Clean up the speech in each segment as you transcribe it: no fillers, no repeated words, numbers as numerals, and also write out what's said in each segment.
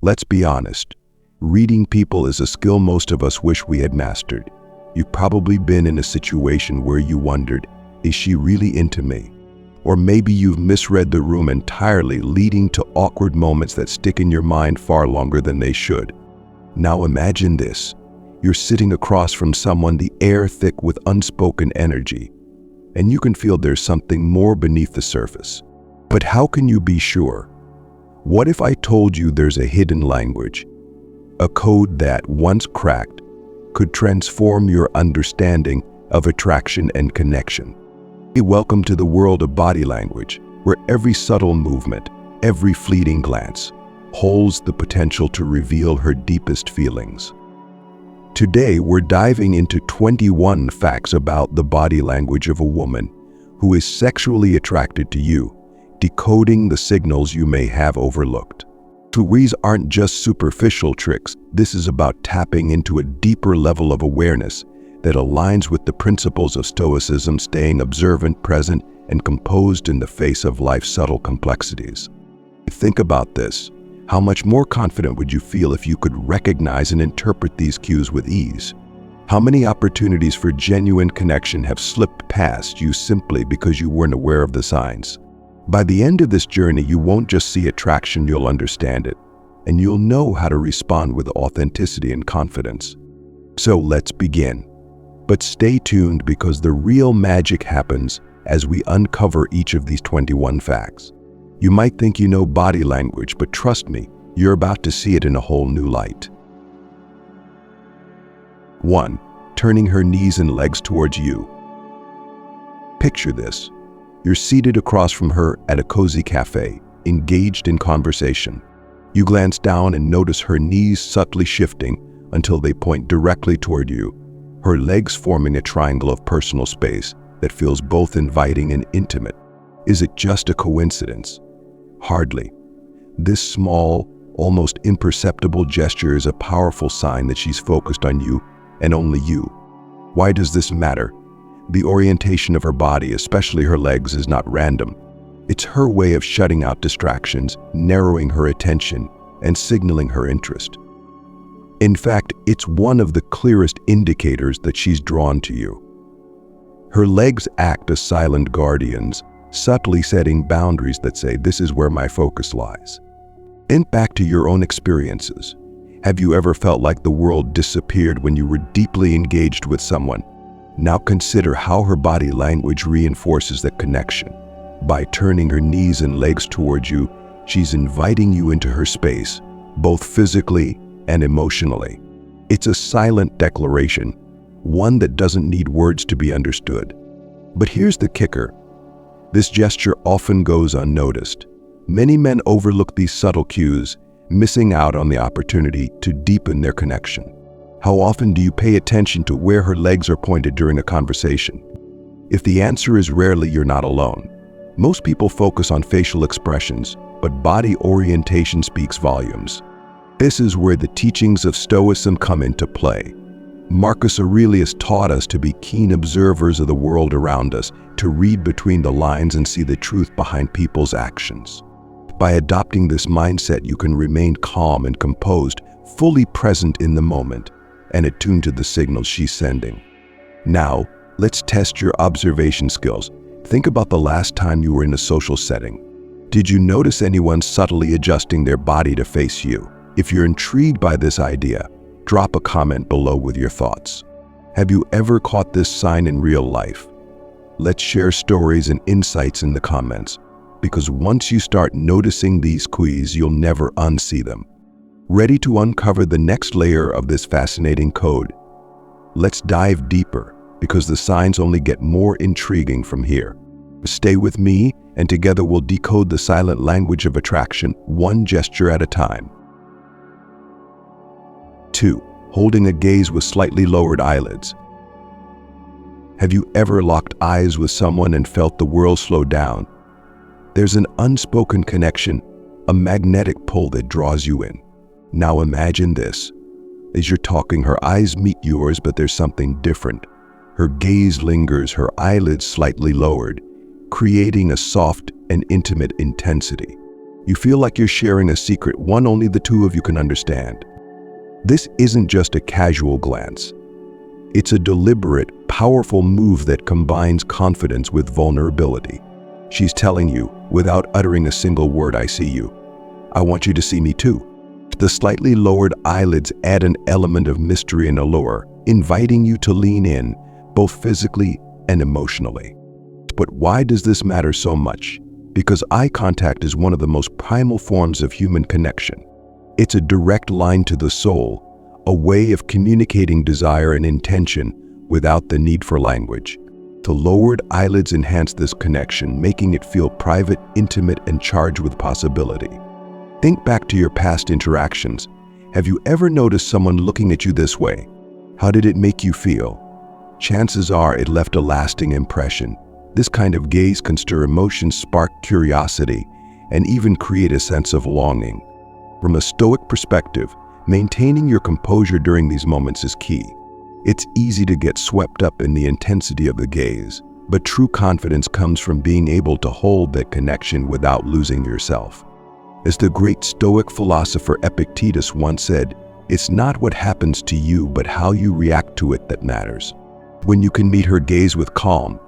Let's be honest. Reading people is a skill most of us wish we had mastered. You've probably been in a situation where you wondered, is she really into me? Or maybe you've misread the room entirely, leading to awkward moments that stick in your mind far longer than they should. Now imagine this. You're sitting across from someone, the air thick with unspoken energy, and you can feel there's something more beneath the surface. But how can you be sure? What if I told you there's a hidden language, a code that, once cracked, could transform your understanding of attraction and connection? Welcome to the world of body language, where every subtle movement, every fleeting glance, holds the potential to reveal her deepest feelings. Today, we're diving into 21 facts about the body language of a woman who is sexually attracted to you, decoding the signals you may have overlooked. These aren't just superficial tricks. This is about tapping into a deeper level of awareness that aligns with the principles of Stoicism, staying observant, present, and composed in the face of life's subtle complexities. Think about this. How much more confident would you feel if you could recognize and interpret these cues with ease? How many opportunities for genuine connection have slipped past you simply because you weren't aware of the signs? By the end of this journey, you won't just see attraction, you'll understand it, and you'll know how to respond with authenticity and confidence. So let's begin. But stay tuned, because the real magic happens as we uncover each of these 21 facts. You might think you know body language, but trust me, you're about to see it in a whole new light. 1. Turning her knees and legs towards you. Picture this. You're seated across from her at a cozy cafe, engaged in conversation. You glance down and notice her knees subtly shifting until they point directly toward you, her legs forming a triangle of personal space that feels both inviting and intimate. Is it just a coincidence? Hardly. This small, almost imperceptible gesture is a powerful sign that she's focused on you and only you. Why does this matter? The orientation of her body, especially her legs, is not random. It's her way of shutting out distractions, narrowing her attention, and signaling her interest. In fact, it's one of the clearest indicators that she's drawn to you. Her legs act as silent guardians, subtly setting boundaries that say, this is where my focus lies. Think back to your own experiences. Have you ever felt like the world disappeared when you were deeply engaged with someone? Now consider how her body language reinforces that connection. By turning her knees and legs towards you, she's inviting you into her space, both physically and emotionally. It's a silent declaration, one that doesn't need words to be understood. But here's the kicker. This gesture often goes unnoticed. Many men overlook these subtle cues, missing out on the opportunity to deepen their connection. How often do you pay attention to where her legs are pointed during a conversation? If the answer is rarely, you're not alone. Most people focus on facial expressions, but body orientation speaks volumes. This is where the teachings of Stoicism come into play. Marcus Aurelius taught us to be keen observers of the world around us, to read between the lines and see the truth behind people's actions. By adopting this mindset, you can remain calm and composed, fully present in the moment, and attuned to the signals she's sending. Now, let's test your observation skills. Think about the last time you were in a social setting. Did you notice anyone subtly adjusting their body to face you? If you're intrigued by this idea, drop a comment below with your thoughts. Have you ever caught this sign in real life? Let's share stories and insights in the comments, because once you start noticing these cues, you'll never unsee them. Ready to uncover the next layer of this fascinating code? Let's dive deeper, because the signs only get more intriguing from here. Stay with me, and together we'll decode the silent language of attraction, one gesture at a time. 2. Holding a gaze with slightly lowered eyelids. Have you ever locked eyes with someone and felt the world slow down? There's an unspoken connection, a magnetic pull that draws you in. Now imagine this. As you're talking, her eyes meet yours, but there's something different. Her gaze lingers, her eyelids slightly lowered, creating a soft and intimate intensity. You feel like you're sharing a secret, one only the two of you can understand. This isn't just a casual glance. It's a deliberate, powerful move that combines confidence with vulnerability. She's telling you, without uttering a single word, I see you. I want you to see me too. The slightly lowered eyelids add an element of mystery and allure, inviting you to lean in, both physically and emotionally. But why does this matter so much? Because eye contact is one of the most primal forms of human connection. It's a direct line to the soul, a way of communicating desire and intention without the need for language. The lowered eyelids enhance this connection, making it feel private, intimate, and charged with possibility. Think back to your past interactions. Have you ever noticed someone looking at you this way? How did it make you feel? Chances are it left a lasting impression. This kind of gaze can stir emotions, spark curiosity, and even create a sense of longing. From a stoic perspective, maintaining your composure during these moments is key. It's easy to get swept up in the intensity of the gaze, but true confidence comes from being able to hold that connection without losing yourself. As the great Stoic philosopher Epictetus once said, "It's not what happens to you, but how you react to it that matters." When you can meet her gaze with calm,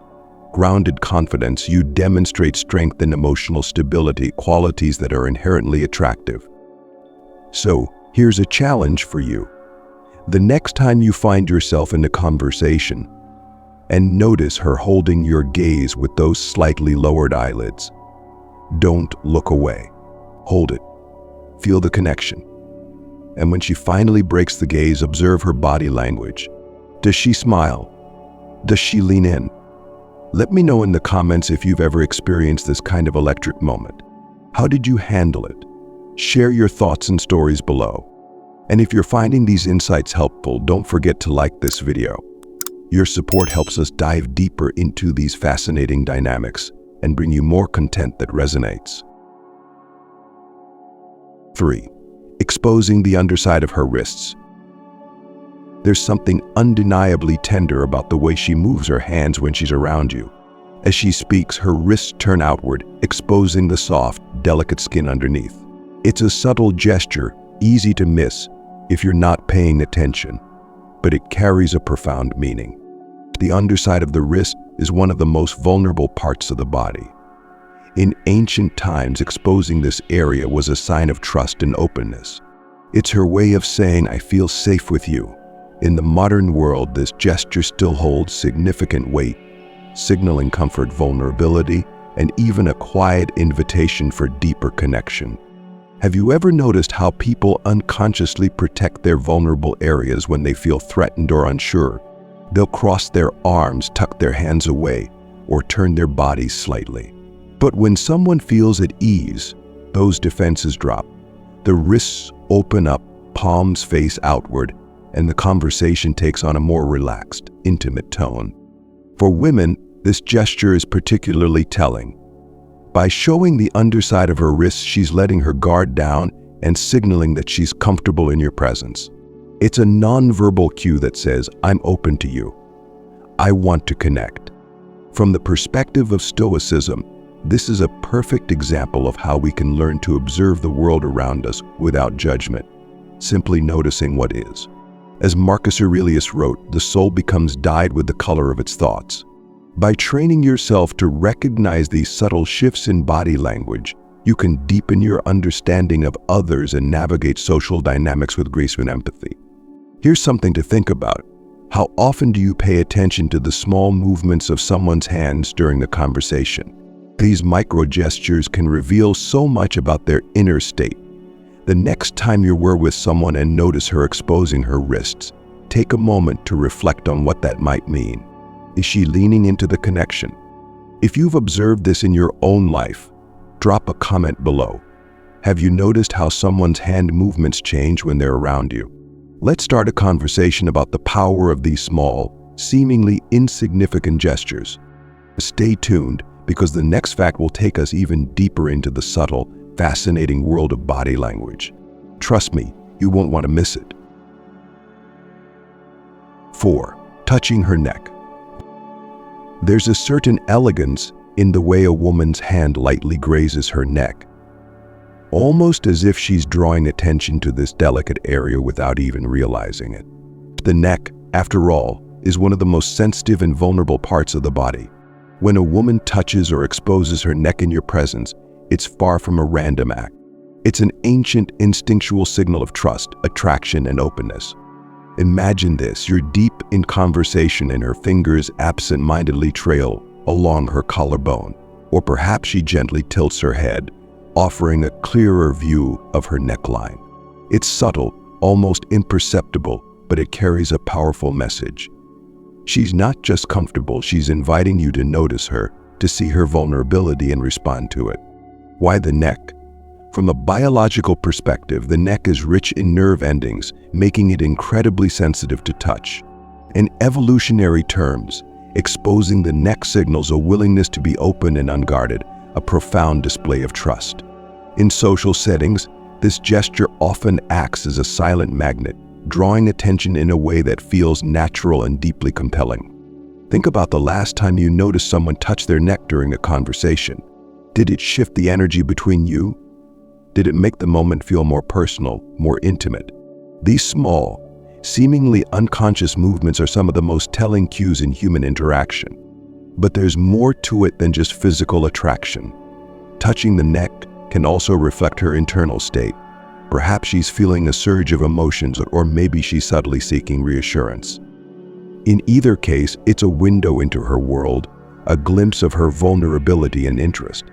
grounded confidence, you demonstrate strength and emotional stability, qualities that are inherently attractive. So, here's a challenge for you. The next time you find yourself in a conversation and notice her holding your gaze with those slightly lowered eyelids, don't look away. Hold it. Feel the connection. And when she finally breaks the gaze, observe her body language. Does she smile? Does she lean in? Let me know in the comments if you've ever experienced this kind of electric moment. How did you handle it? Share your thoughts and stories below. And if you're finding these insights helpful, don't forget to like this video. Your support helps us dive deeper into these fascinating dynamics and bring you more content that resonates. 3. Exposing the underside of her wrists. There's something undeniably tender about the way she moves her hands when she's around you. As she speaks, her wrists turn outward, exposing the soft, delicate skin underneath. It's a subtle gesture, easy to miss if you're not paying attention, but it carries a profound meaning. The underside of the wrist is one of the most vulnerable parts of the body. In ancient times, exposing this area was a sign of trust and openness. It's her way of saying, "I feel safe with you." In the modern world, this gesture still holds significant weight, signaling comfort, vulnerability, and even a quiet invitation for deeper connection. Have you ever noticed how people unconsciously protect their vulnerable areas when they feel threatened or unsure? They'll cross their arms, tuck their hands away, or turn their bodies slightly. But when someone feels at ease, those defenses drop. The wrists open up, palms face outward, and the conversation takes on a more relaxed, intimate tone. For women, this gesture is particularly telling. By showing the underside of her wrists, she's letting her guard down and signaling that she's comfortable in your presence. It's a nonverbal cue that says, "I'm open to you. I want to connect." From the perspective of Stoicism, this is a perfect example of how we can learn to observe the world around us without judgment, simply noticing what is. As Marcus Aurelius wrote, the soul becomes dyed with the color of its thoughts. By training yourself to recognize these subtle shifts in body language, you can deepen your understanding of others and navigate social dynamics with grace and empathy. Here's something to think about. How often do you pay attention to the small movements of someone's hands during the conversation? These micro gestures can reveal so much about their inner state. The next time you're with someone and notice her exposing her wrists, take a moment to reflect on what that might mean. Is she leaning into the connection? If you've observed this in your own life, drop a comment below. Have you noticed how someone's hand movements change when they're around you? Let's start a conversation about the power of these small, seemingly insignificant gestures. Stay tuned, because the next fact will take us even deeper into the subtle, fascinating world of body language. Trust me, you won't want to miss it. 4. Touching her neck. There's a certain elegance in the way a woman's hand lightly grazes her neck, almost as if she's drawing attention to this delicate area without even realizing it. The neck, after all, is one of the most sensitive and vulnerable parts of the body. When a woman touches or exposes her neck in your presence, it's far from a random act. It's an ancient, instinctual signal of trust, attraction, and openness. Imagine this: you're deep in conversation and her fingers absent-mindedly trail along her collarbone, or perhaps she gently tilts her head, offering a clearer view of her neckline. It's subtle, almost imperceptible, but it carries a powerful message. She's not just comfortable, she's inviting you to notice her, to see her vulnerability and respond to it. Why the neck? From a biological perspective, the neck is rich in nerve endings, making it incredibly sensitive to touch. In evolutionary terms, exposing the neck signals a willingness to be open and unguarded, a profound display of trust. In social settings, this gesture often acts as a silent magnet, drawing attention in a way that feels natural and deeply compelling. Think about the last time you noticed someone touch their neck during a conversation. Did it shift the energy between you? Did it make the moment feel more personal, more intimate? These small, seemingly unconscious movements are some of the most telling cues in human interaction. But there's more to it than just physical attraction. Touching the neck can also reflect her internal state. Perhaps she's feeling a surge of emotions, or maybe she's subtly seeking reassurance. In either case, it's a window into her world, a glimpse of her vulnerability and interest.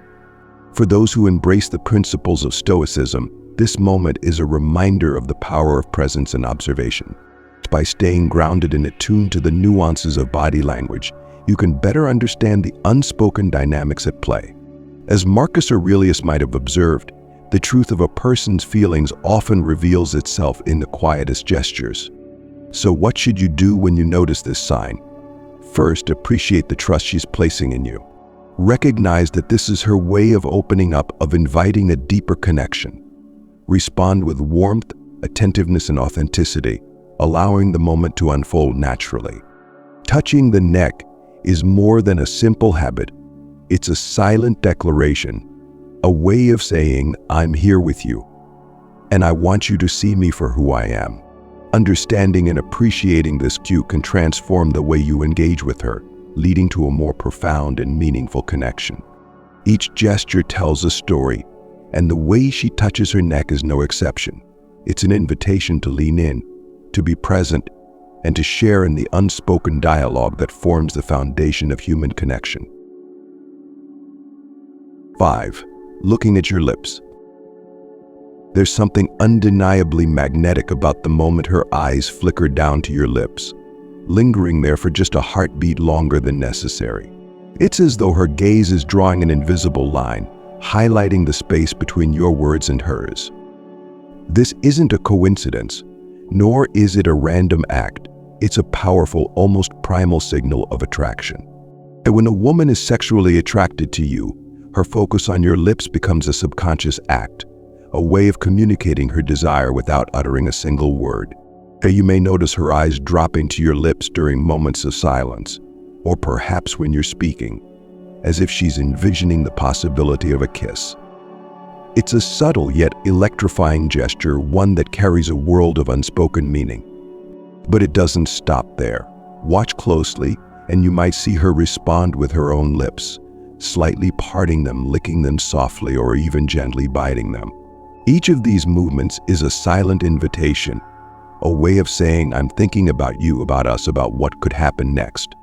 For those who embrace the principles of Stoicism, this moment is a reminder of the power of presence and observation. By staying grounded and attuned to the nuances of body language, you can better understand the unspoken dynamics at play. As Marcus Aurelius might have observed, the truth of a person's feelings often reveals itself in the quietest gestures. So what should you do when you notice this sign? First, appreciate the trust she's placing in you. Recognize that this is her way of opening up, of inviting a deeper connection. Respond with warmth, attentiveness, and authenticity, allowing the moment to unfold naturally. Touching the neck is more than a simple habit. It's a silent declaration, a way of saying, "I'm here with you, and I want you to see me for who I am." Understanding and appreciating this cue can transform the way you engage with her, leading to a more profound and meaningful connection. Each gesture tells a story, and the way she touches her neck is no exception. It's an invitation to lean in, to be present, and to share in the unspoken dialogue that forms the foundation of human connection. 5. Looking at your lips. There's something undeniably magnetic about the moment her eyes flicker down to your lips, lingering there for just a heartbeat longer than necessary. It's as though her gaze is drawing an invisible line, highlighting the space between your words and hers. This isn't a coincidence, nor is it a random act. It's a powerful, almost primal signal of attraction. And when a woman is sexually attracted to you, her focus on your lips becomes a subconscious act, a way of communicating her desire without uttering a single word. You may notice her eyes dropping to your lips during moments of silence, or perhaps when you're speaking, as if she's envisioning the possibility of a kiss. It's a subtle yet electrifying gesture, one that carries a world of unspoken meaning. But it doesn't stop there. Watch closely, and you might see her respond with her own lips, slightly parting them, licking them softly, or even gently biting them. Each of these movements is a silent invitation, a way of saying, "I'm thinking about you, about us, about what could happen next."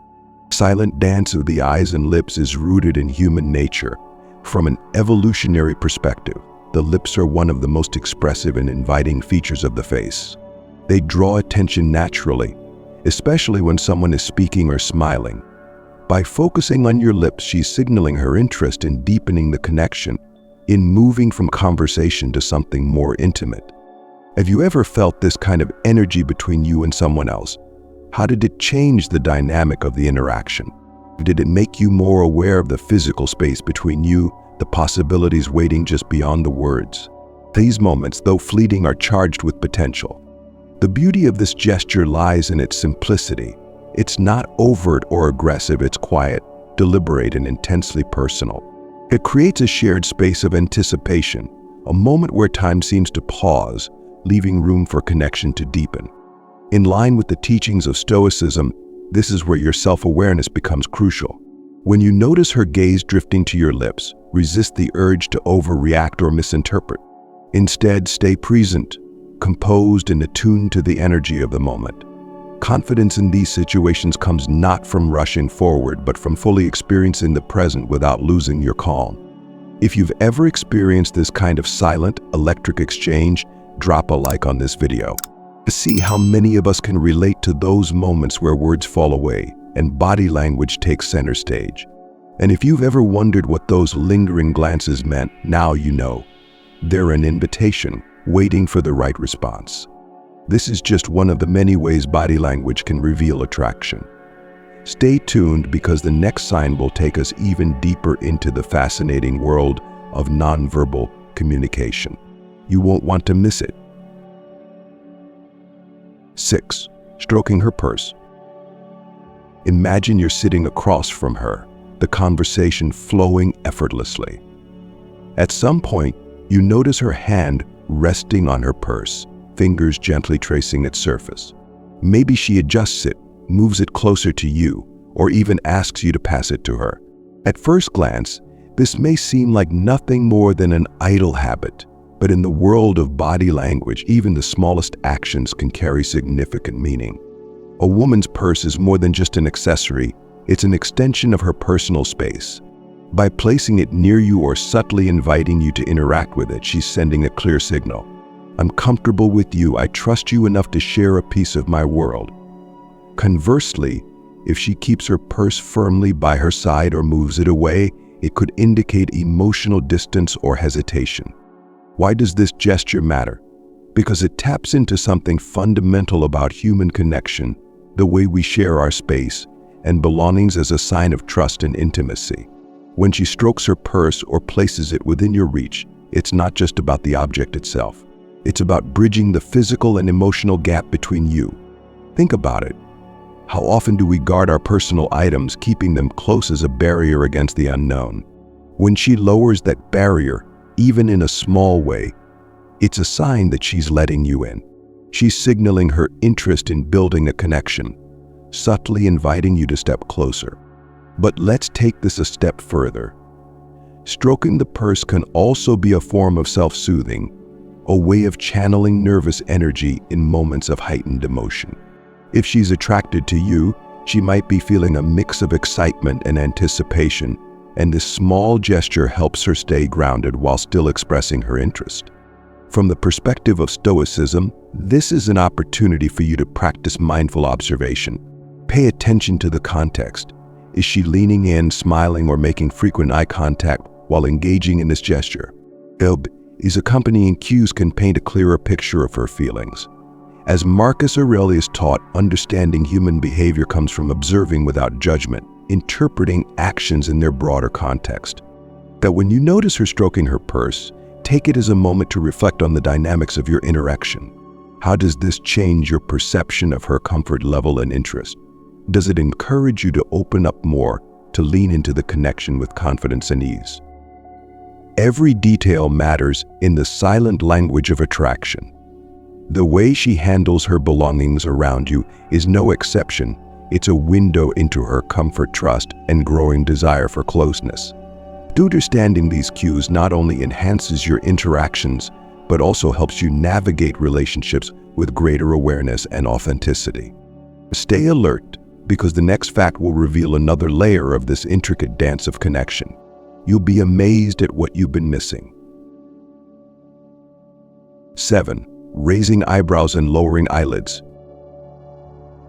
Silent dance of the eyes and lips is rooted in human nature. From an evolutionary perspective, the lips are one of the most expressive and inviting features of the face. They draw attention naturally, especially when someone is speaking or smiling. By focusing on your lips, she's signaling her interest in deepening the connection, in moving from conversation to something more intimate. Have you ever felt this kind of energy between you and someone else? How did it change the dynamic of the interaction? Did it make you more aware of the physical space between you, the possibilities waiting just beyond the words? These moments, though fleeting, are charged with potential. The beauty of this gesture lies in its simplicity. It's not overt or aggressive, it's quiet, deliberate, and intensely personal. It creates a shared space of anticipation, a moment where time seems to pause, leaving room for connection to deepen. In line with the teachings of Stoicism, this is where your self-awareness becomes crucial. When you notice her gaze drifting to your lips, resist the urge to overreact or misinterpret. Instead, stay present, composed and attuned to the energy of the moment. Confidence in these situations comes not from rushing forward, but from fully experiencing the present without losing your calm. If you've ever experienced this kind of silent, electric exchange, drop a like on this video. To see how many of us can relate to those moments where words fall away and body language takes center stage. And if you've ever wondered what those lingering glances meant, now you know. They're an invitation, waiting for the right response. This is just one of the many ways body language can reveal attraction. Stay tuned, because the next sign will take us even deeper into the fascinating world of nonverbal communication. You won't want to miss it. 6. Stroking her purse. Imagine you're sitting across from her, the conversation flowing effortlessly. At some point, you notice her hand resting on her purse, fingers gently tracing its surface. Maybe she adjusts it, moves it closer to you, or even asks you to pass it to her. At first glance, this may seem like nothing more than an idle habit, but in the world of body language, even the smallest actions can carry significant meaning. A woman's purse is more than just an accessory, it's an extension of her personal space. By placing it near you or subtly inviting you to interact with it, she's sending a clear signal. I'm comfortable with you, I trust you enough to share a piece of my world. Conversely, if she keeps her purse firmly by her side or moves it away, it could indicate emotional distance or hesitation. Why does this gesture matter? Because it taps into something fundamental about human connection, the way we share our space and belongings as a sign of trust and intimacy. When she strokes her purse or places it within your reach, it's not just about the object itself. It's about bridging the physical and emotional gap between you. Think about it. How often do we guard our personal items, keeping them close as a barrier against the unknown? When she lowers that barrier, even in a small way, it's a sign that she's letting you in. She's signaling her interest in building a connection, subtly inviting you to step closer. But let's take this a step further. Stroking the purse can also be a form of self-soothing, a way of channeling nervous energy in moments of heightened emotion. If she's attracted to you, she might be feeling a mix of excitement and anticipation, and this small gesture helps her stay grounded while still expressing her interest. From the perspective of Stoicism, this is an opportunity for you to practice mindful observation. Pay attention to the context. Is she leaning in, smiling, or making frequent eye contact while engaging in this gesture? These accompanying cues can paint a clearer picture of her feelings. As Marcus Aurelius taught, understanding human behavior comes from observing without judgment, interpreting actions in their broader context. That when you notice her stroking her purse, take it as a moment to reflect on the dynamics of your interaction. How does this change your perception of her comfort level and interest? Does it encourage you to open up more, to lean into the connection with confidence and ease? Every detail matters in the silent language of attraction. The way she handles her belongings around you is no exception. It's a window into her comfort, trust, and growing desire for closeness. Understanding these cues not only enhances your interactions, but also helps you navigate relationships with greater awareness and authenticity. Stay alert, because the next fact will reveal another layer of this intricate dance of connection. You'll be amazed at what you've been missing. 7. Raising eyebrows and lowering eyelids.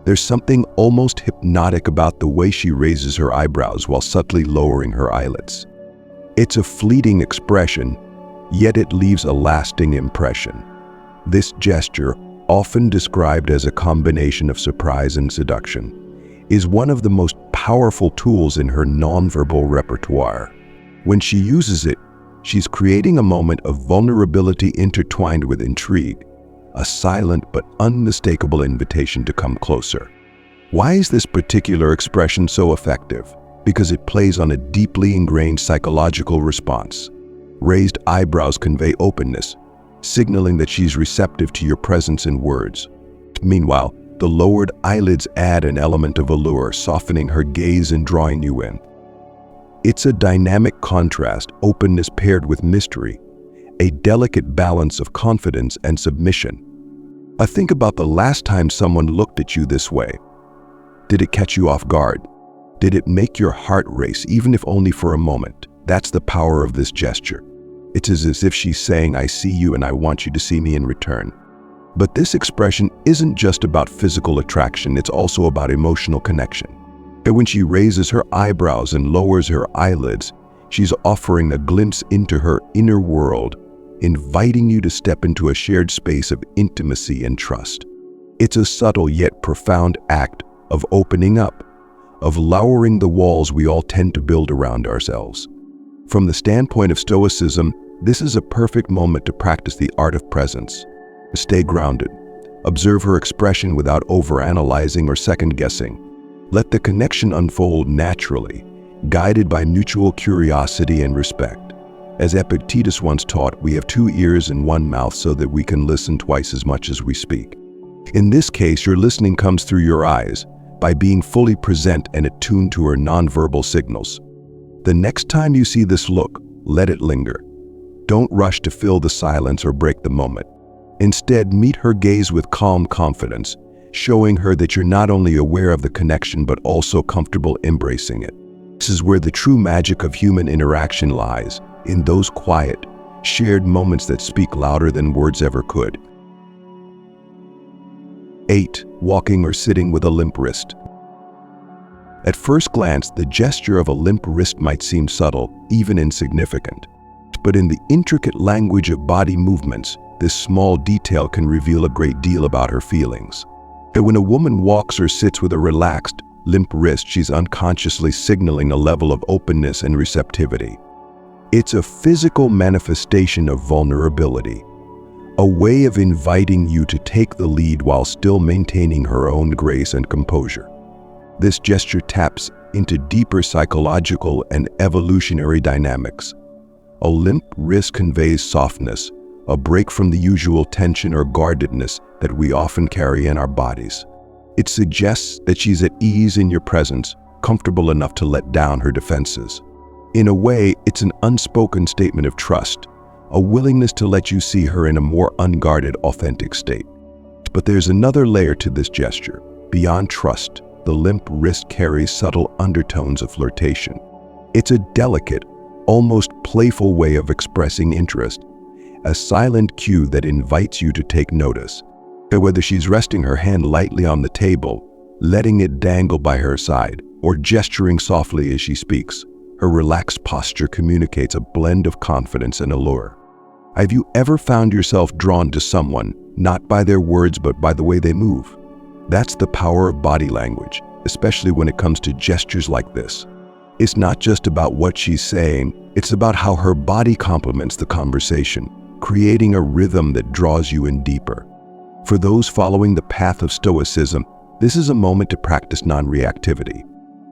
There's something almost hypnotic about the way she raises her eyebrows while subtly lowering her eyelids. It's a fleeting expression, yet it leaves a lasting impression. This gesture, often described as a combination of surprise and seduction, is one of the most powerful tools in her nonverbal repertoire. When she uses it, she's creating a moment of vulnerability intertwined with intrigue, a silent but unmistakable invitation to come closer. Why is this particular expression so effective? Because it plays on a deeply ingrained psychological response. Raised eyebrows convey openness, signaling that she's receptive to your presence and words. Meanwhile, the lowered eyelids add an element of allure, softening her gaze and drawing you in. It's a dynamic contrast, openness paired with mystery, a delicate balance of confidence and submission. Think about the last time someone looked at you this way. Did it catch you off guard? Did it make your heart race, even if only for a moment? That's the power of this gesture. It's as if she's saying, I see you and I want you to see me in return. But this expression isn't just about physical attraction, it's also about emotional connection. And when she raises her eyebrows and lowers her eyelids, she's offering a glimpse into her inner world, inviting you to step into a shared space of intimacy and trust. It's a subtle yet profound act of opening up, of lowering the walls we all tend to build around ourselves. From the standpoint of Stoicism, this is a perfect moment to practice the art of presence. Stay grounded. Observe her expression without overanalyzing or second-guessing. Let the connection unfold naturally, guided by mutual curiosity and respect. As Epictetus once taught, we have 2 ears and 1 mouth so that we can listen twice as much as we speak. In this case, your listening comes through your eyes, by being fully present and attuned to her nonverbal signals. The next time you see this look, let it linger. Don't rush to fill the silence or break the moment. Instead, meet her gaze with calm confidence, showing her that you're not only aware of the connection but also comfortable embracing it. This is where the true magic of human interaction lies, in those quiet, shared moments that speak louder than words ever could. 8. Walking or sitting with a limp wrist. At first glance, the gesture of a limp wrist might seem subtle, even insignificant. But in the intricate language of body movements, this small detail can reveal a great deal about her feelings. That when a woman walks or sits with a relaxed, limp wrist, she's unconsciously signaling a level of openness and receptivity. It's a physical manifestation of vulnerability, a way of inviting you to take the lead while still maintaining her own grace and composure. This gesture taps into deeper psychological and evolutionary dynamics. A limp wrist conveys softness, a break from the usual tension or guardedness that we often carry in our bodies. It suggests that she's at ease in your presence, comfortable enough to let down her defenses. In a way, it's an unspoken statement of trust, a willingness to let you see her in a more unguarded, authentic state. But there's another layer to this gesture. Beyond trust, the limp wrist carries subtle undertones of flirtation. It's a delicate, almost playful way of expressing interest, a silent cue that invites you to take notice. Whether she's resting her hand lightly on the table, letting it dangle by her side, or gesturing softly as she speaks, her relaxed posture communicates a blend of confidence and allure. Have you ever found yourself drawn to someone, not by their words but by the way they move? That's the power of body language, especially when it comes to gestures like this. It's not just about what she's saying, it's about how her body complements the conversation, creating a rhythm that draws you in deeper. For those following the path of Stoicism, this is a moment to practice non-reactivity.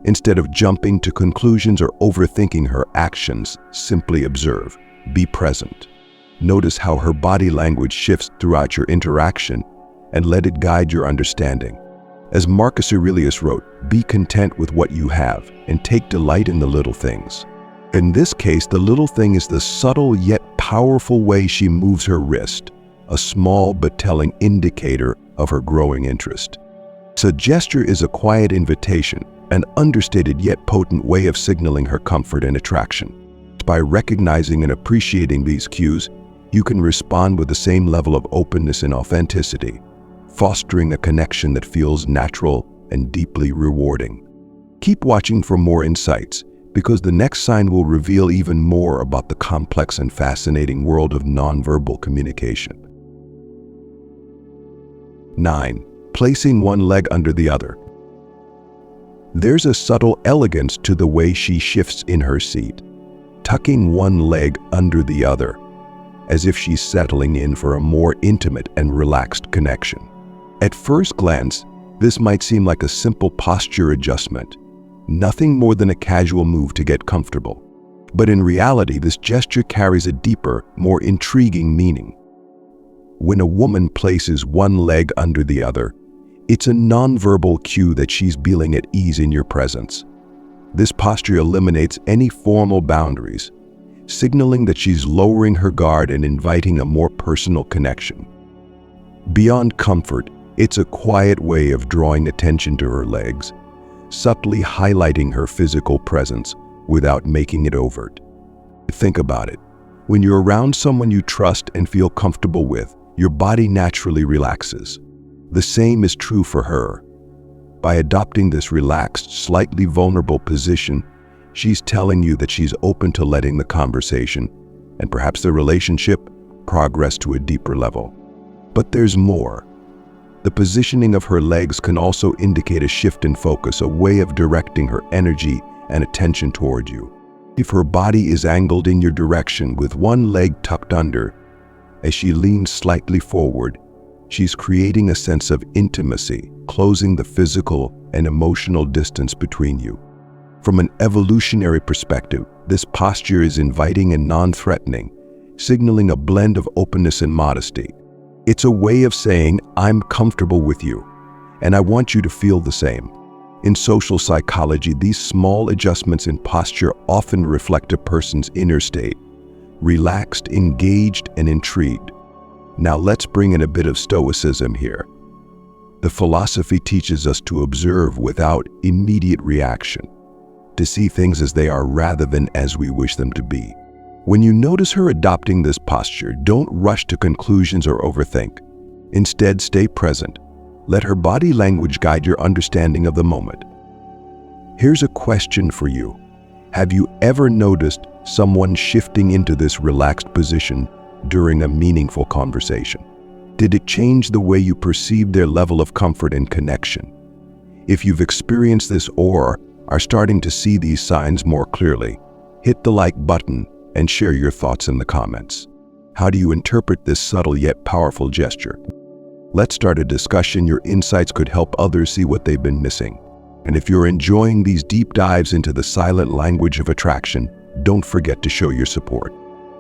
Instead of jumping to conclusions or overthinking her actions, simply observe, be present. Notice how her body language shifts throughout your interaction and let it guide your understanding. As Marcus Aurelius wrote, be content with what you have and take delight in the little things. In this case, the little thing is the subtle yet powerful way she moves her wrist, a small but telling indicator of her growing interest. So gesture is a quiet invitation, an understated yet potent way of signaling her comfort and attraction. By recognizing and appreciating these cues, you can respond with the same level of openness and authenticity, fostering a connection that feels natural and deeply rewarding. Keep watching for more insights, because the next sign will reveal even more about the complex and fascinating world of nonverbal communication. 9. Placing one leg under the other. There's a subtle elegance to the way she shifts in her seat, tucking one leg under the other, as if she's settling in for a more intimate and relaxed connection. At first glance, this might seem like a simple posture adjustment, nothing more than a casual move to get comfortable. But in reality, this gesture carries a deeper, more intriguing meaning. When a woman places one leg under the other, it's a nonverbal cue that she's feeling at ease in your presence. This posture eliminates any formal boundaries, signaling that she's lowering her guard and inviting a more personal connection. Beyond comfort, it's a quiet way of drawing attention to her legs, subtly highlighting her physical presence without making it overt. Think about it. When you're around someone you trust and feel comfortable with, your body naturally relaxes. The same is true for her. By adopting this relaxed, slightly vulnerable position, she's telling you that she's open to letting the conversation, and perhaps the relationship, progress to a deeper level. But there's more. The positioning of her legs can also indicate a shift in focus, a way of directing her energy and attention toward you. If her body is angled in your direction with one leg tucked under, as she leans slightly forward, she's creating a sense of intimacy, closing the physical and emotional distance between you. From an evolutionary perspective, this posture is inviting and non-threatening, signaling a blend of openness and modesty. It's a way of saying, I'm comfortable with you, and I want you to feel the same. In social psychology, these small adjustments in posture often reflect a person's inner state, relaxed, engaged, and intrigued. Now let's bring in a bit of Stoicism here. The philosophy teaches us to observe without immediate reaction, to see things as they are rather than as we wish them to be. When you notice her adopting this posture, don't rush to conclusions or overthink. Instead, stay present. Let her body language guide your understanding of the moment. Here's a question for you. Have you ever noticed someone shifting into this relaxed position during a meaningful conversation? Did it change the way you perceived their level of comfort and connection? If you've experienced this or are starting to see these signs more clearly, hit the like button and share your thoughts in the comments. How do you interpret this subtle yet powerful gesture? Let's start a discussion. Your insights could help others see what they've been missing. And if you're enjoying these deep dives into the silent language of attraction, don't forget to show your support.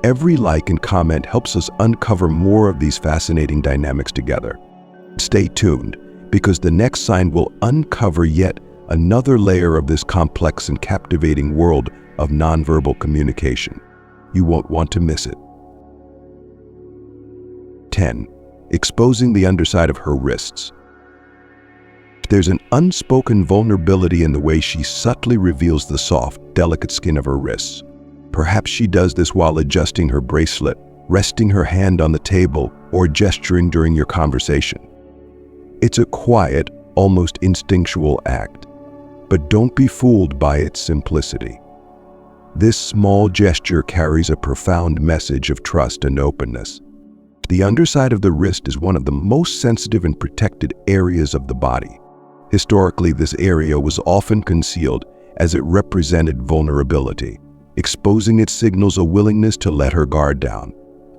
Every like and comment helps us uncover more of these fascinating dynamics together. Stay tuned, because the next sign will uncover yet another layer of this complex and captivating world of nonverbal communication. You won't want to miss it. 10. Exposing the underside of her wrists. There's an unspoken vulnerability in the way she subtly reveals the soft, delicate skin of her wrists. Perhaps she does this while adjusting her bracelet, resting her hand on the table, or gesturing during your conversation. It's a quiet, almost instinctual act, but don't be fooled by its simplicity. This small gesture carries a profound message of trust and openness. The underside of the wrist is one of the most sensitive and protected areas of the body. Historically, this area was often concealed as it represented vulnerability. Exposing it signals a willingness to let her guard down.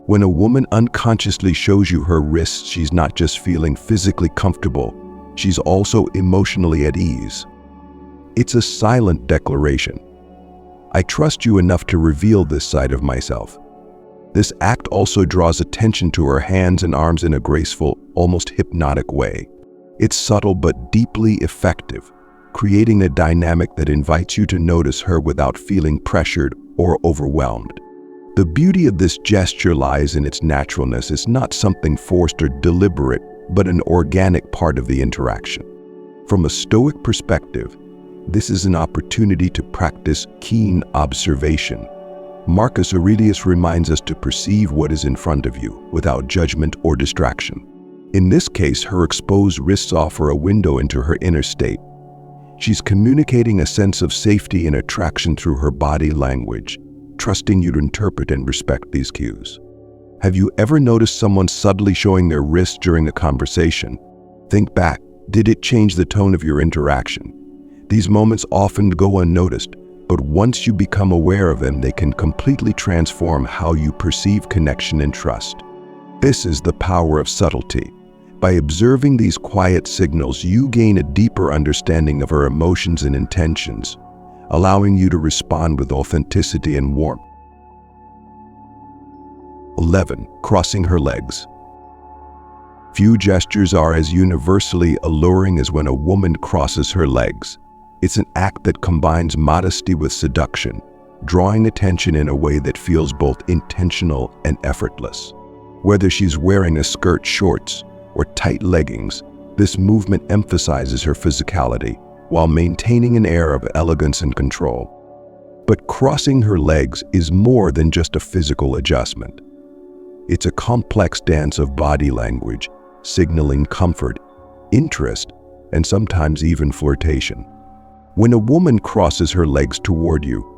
When a woman unconsciously shows you her wrists, she's not just feeling physically comfortable, she's also emotionally at ease. It's a silent declaration. I trust you enough to reveal this side of myself. This act also draws attention to her hands and arms in a graceful, almost hypnotic way. It's subtle but deeply effective, creating a dynamic that invites you to notice her without feeling pressured or overwhelmed. The beauty of this gesture lies in its naturalness. It's not something forced or deliberate, but an organic part of the interaction. From a Stoic perspective, this is an opportunity to practice keen observation. Marcus Aurelius reminds us to perceive what is in front of you without judgment or distraction. In this case, her exposed wrists offer a window into her inner state. She's communicating a sense of safety and attraction through her body language, trusting you to interpret and respect these cues. Have you ever noticed someone subtly showing their wrists during a conversation? Think back. Did it change the tone of your interaction? These moments often go unnoticed, but once you become aware of them, they can completely transform how you perceive connection and trust. This is the power of subtlety. By observing these quiet signals, you gain a deeper understanding of her emotions and intentions, allowing you to respond with authenticity and warmth. 11. Crossing her legs. Few gestures are as universally alluring as when a woman crosses her legs. It's an act that combines modesty with seduction, drawing attention in a way that feels both intentional and effortless. Whether she's wearing a skirt, shorts, or tight leggings, this movement emphasizes her physicality while maintaining an air of elegance and control. But crossing her legs is more than just a physical adjustment. It's a complex dance of body language, signaling comfort, interest, and sometimes even flirtation. When a woman crosses her legs toward you,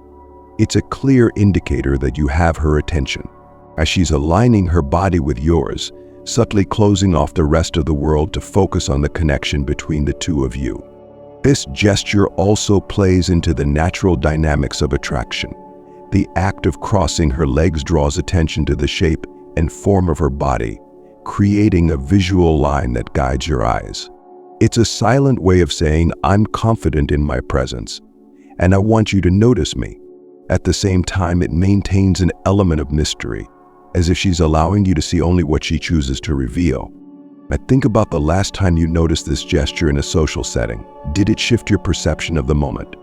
it's a clear indicator that you have her attention, as she's aligning her body with yours, subtly closing off the rest of the world to focus on the connection between the two of you. This gesture also plays into the natural dynamics of attraction. The act of crossing her legs draws attention to the shape and form of her body, creating a visual line that guides your eyes. It's a silent way of saying, I'm confident in my presence, and I want you to notice me. At the same time, it maintains an element of mystery, as if she's allowing you to see only what she chooses to reveal. Now think about the last time you noticed this gesture in a social setting. Did it shift your perception of the moment?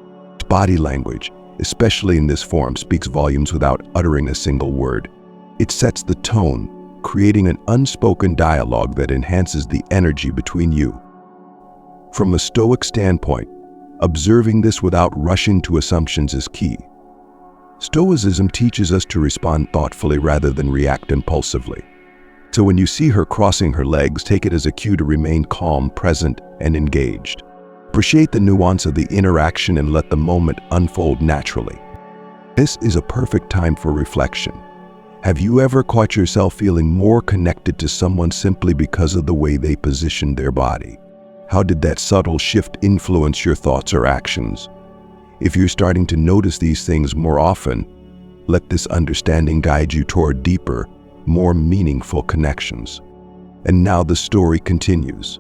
Body language, especially in this form, speaks volumes without uttering a single word. It sets the tone, creating an unspoken dialogue that enhances the energy between you. From a Stoic standpoint, observing this without rushing to assumptions is key. Stoicism teaches us to respond thoughtfully rather than react impulsively. So when you see her crossing her legs, take it as a cue to remain calm, present, and engaged. Appreciate the nuance of the interaction and let the moment unfold naturally. This is a perfect time for reflection. Have you ever caught yourself feeling more connected to someone simply because of the way they positioned their body? How did that subtle shift influence your thoughts or actions? If you're starting to notice these things more often, let this understanding guide you toward deeper, more meaningful connections. And now the story continues.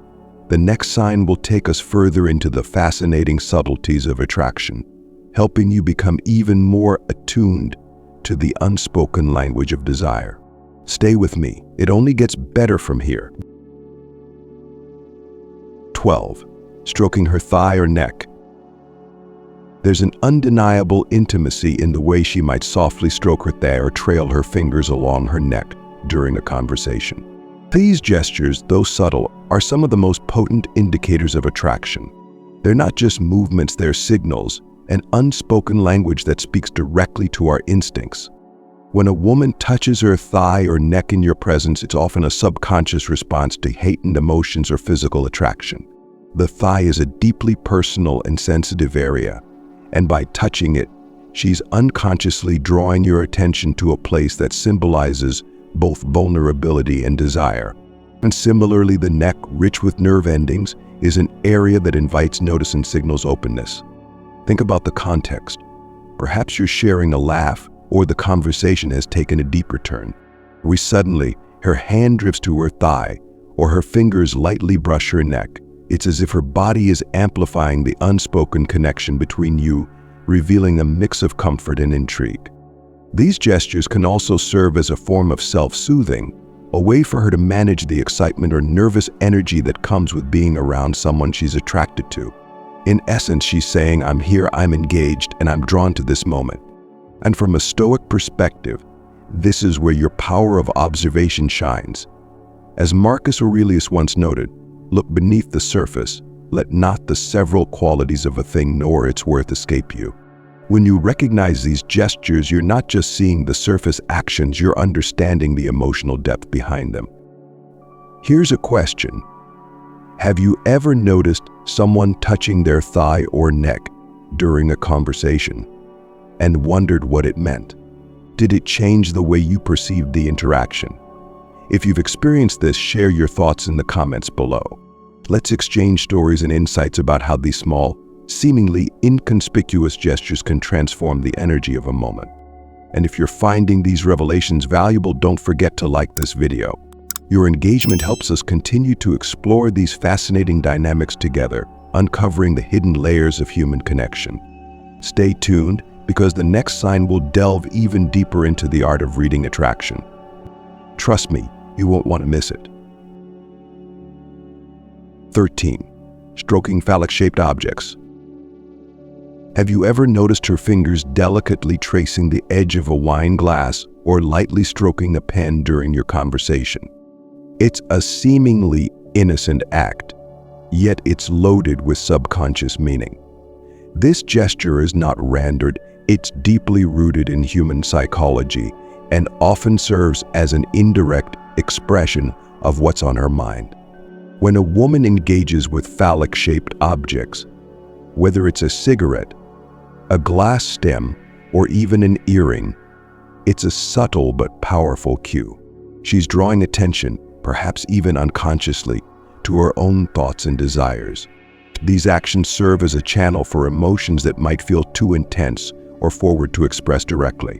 The next sign will take us further into the fascinating subtleties of attraction, helping you become even more attuned to the unspoken language of desire. Stay with me. It only gets better from here. 12. Stroking her thigh or neck. There's an undeniable intimacy in the way she might softly stroke her thigh or trail her fingers along her neck during a conversation. These gestures, though subtle, are some of the most potent indicators of attraction. They're not just movements, they're signals, an unspoken language that speaks directly to our instincts. When a woman touches her thigh or neck in your presence, it's often a subconscious response to heightened emotions or physical attraction. The thigh is a deeply personal and sensitive area, and by touching it, she's unconsciously drawing your attention to a place that symbolizes both vulnerability and desire. And similarly, the neck, rich with nerve endings, is an area that invites notice and signals openness. Think about the context. Perhaps you're sharing a laugh, or the conversation has taken a deeper turn. Suddenly, her hand drifts to her thigh, or her fingers lightly brush her neck. It's as if her body is amplifying the unspoken connection between you, revealing a mix of comfort and intrigue. These gestures can also serve as a form of self-soothing, a way for her to manage the excitement or nervous energy that comes with being around someone she's attracted to. In essence, she's saying, I'm here, I'm engaged, and I'm drawn to this moment. And from a Stoic perspective, this is where your power of observation shines. As Marcus Aurelius once noted, look beneath the surface, let not the several qualities of a thing nor its worth escape you. When you recognize these gestures, you're not just seeing the surface actions, you're understanding the emotional depth behind them. Here's a question. Have you ever noticed someone touching their thigh or neck during a conversation and wondered what it meant? Did it change the way you perceived the interaction? If you've experienced this, share your thoughts in the comments below. Let's exchange stories and insights about how these small, seemingly inconspicuous gestures can transform the energy of a moment. And if you're finding these revelations valuable, don't forget to like this video. Your engagement helps us continue to explore these fascinating dynamics together, uncovering the hidden layers of human connection. Stay tuned, because the next sign will delve even deeper into the art of reading attraction. Trust me, you won't want to miss it. 13. Stroking phallic-shaped objects. Have you ever noticed her fingers delicately tracing the edge of a wine glass or lightly stroking a pen during your conversation? It's a seemingly innocent act, yet it's loaded with subconscious meaning. This gesture is not random, it's deeply rooted in human psychology and often serves as an indirect expression of what's on her mind. When a woman engages with phallic-shaped objects, whether it's a cigarette, a glass stem, or even an earring, it's a subtle but powerful cue. She's drawing attention, perhaps even unconsciously, to her own thoughts and desires. These actions serve as a channel for emotions that might feel too intense or forward to express directly.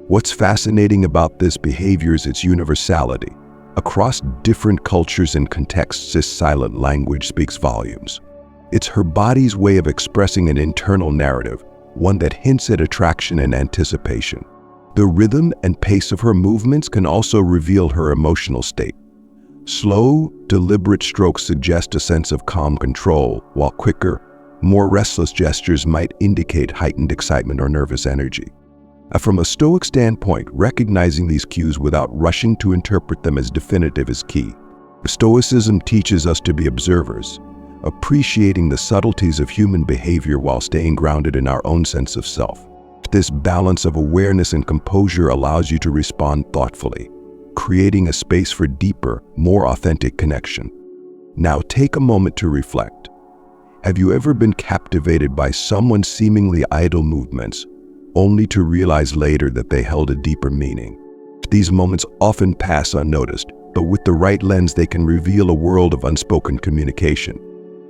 What's fascinating about this behavior is its universality. Across different cultures and contexts, this silent language speaks volumes. It's her body's way of expressing an internal narrative, one that hints at attraction and anticipation. The rhythm and pace of her movements can also reveal her emotional state. Slow, deliberate strokes suggest a sense of calm control, while quicker, more restless gestures might indicate heightened excitement or nervous energy. From a Stoic standpoint, recognizing these cues without rushing to interpret them as definitive is key. Stoicism teaches us to be observers, appreciating the subtleties of human behavior while staying grounded in our own sense of self. This balance of awareness and composure allows you to respond thoughtfully, creating a space for deeper, more authentic connection. Now take a moment to reflect. Have you ever been captivated by someone's seemingly idle movements, only to realize later that they held a deeper meaning? These moments often pass unnoticed, but with the right lens they can reveal a world of unspoken communication.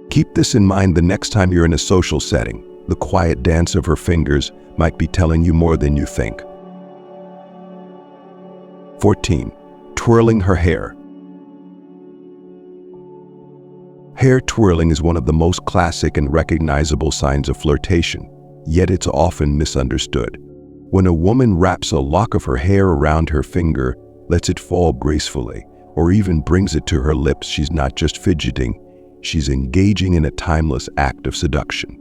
Keep this in mind the next time you're in a social setting. The quiet dance of her fingers might be telling you more than you think. 14. Twirling her hair. Hair twirling is one of the most classic and recognizable signs of flirtation, yet it's often misunderstood. When a woman wraps a lock of her hair around her finger, lets it fall gracefully, or even brings it to her lips, she's not just fidgeting, she's engaging in a timeless act of seduction.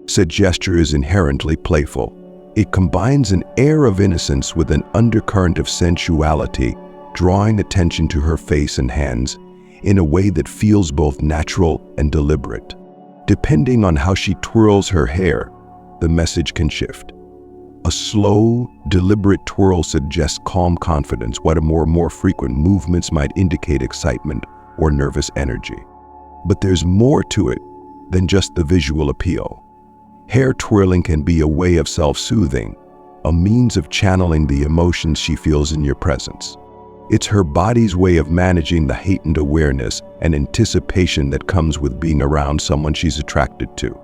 Said gesture is inherently playful. It combines an air of innocence with an undercurrent of sensuality, drawing attention to her face and hands in a way that feels both natural and deliberate. Depending on how she twirls her hair, the message can shift. A slow, deliberate twirl suggests calm confidence, while more frequent movements might indicate excitement or nervous energy. But there's more to it than just the visual appeal. Hair twirling can be a way of self-soothing, a means of channeling the emotions she feels in your presence. It's her body's way of managing the heightened awareness and anticipation that comes with being around someone she's attracted to.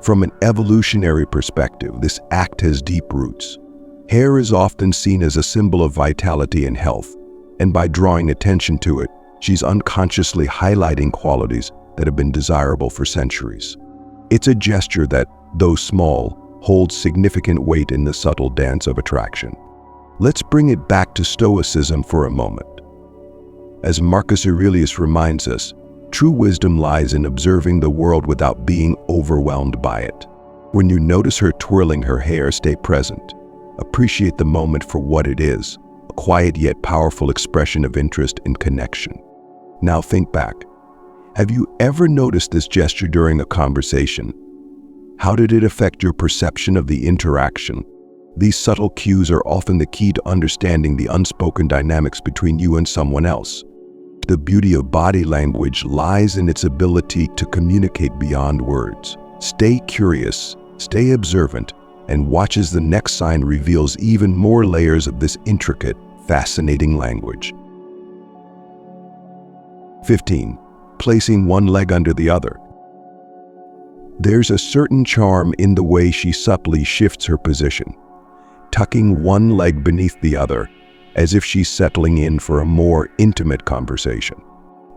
From an evolutionary perspective, this act has deep roots. Hair is often seen as a symbol of vitality and health, and by drawing attention to it, she's unconsciously highlighting qualities that have been desirable for centuries. It's a gesture that, though small, holds significant weight in the subtle dance of attraction. Let's bring it back to Stoicism for a moment. As Marcus Aurelius reminds us, true wisdom lies in observing the world without being overwhelmed by it. When you notice her twirling her hair, stay present. Appreciate the moment for what it is, a quiet yet powerful expression of interest and connection. Now think back. Have you ever noticed this gesture during a conversation? How did it affect your perception of the interaction? These subtle cues are often the key to understanding the unspoken dynamics between you and someone else. The beauty of body language lies in its ability to communicate beyond words. Stay curious, stay observant, and watch as the next sign reveals even more layers of this intricate, fascinating language. 15. Placing one leg under the other. There's a certain charm in the way she subtly shifts her position, tucking one leg beneath the other, as if she's settling in for a more intimate conversation.